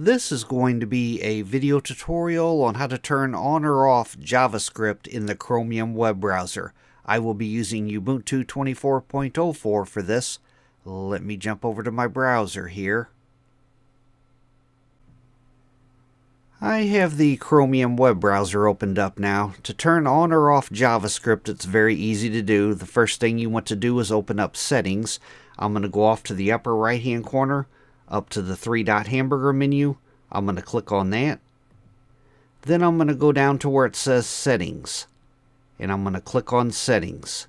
This is going to be a video tutorial on how to turn on or off JavaScript in the Chromium web browser. I will be using Ubuntu 24.04 for this. Let me jump over to my browser here. I have the Chromium web browser opened up now. To turn on or off JavaScript, it's very easy to do. The first thing you want to do is open up Settings. I'm going to go off to the upper right hand corner, up to the three-dot hamburger menu. I'm going to click on that. Then I'm going to go down to where it says Settings, and I'm going to click on Settings.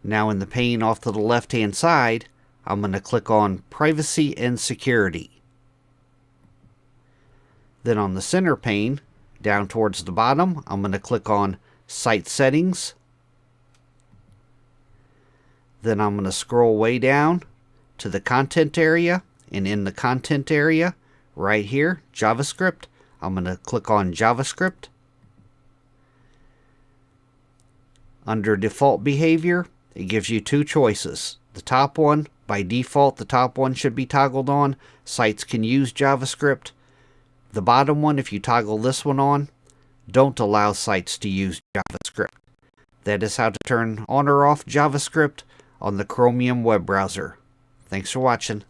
Now in the pane off to the left hand side, I'm going to click on Privacy and Security. Then on the center pane, down towards the bottom, I'm going to click on Site Settings. Then I'm going to scroll way down to the content area, and in the content area, right here, JavaScript, I'm going to click on JavaScript. Under default behavior, it gives you two choices. The top one, by default, the top one should be toggled on. Sites can use JavaScript. The bottom one, if you toggle this one on, don't allow sites to use JavaScript. That is how to turn on or off JavaScript on the Chromium web browser. Thanks for watching.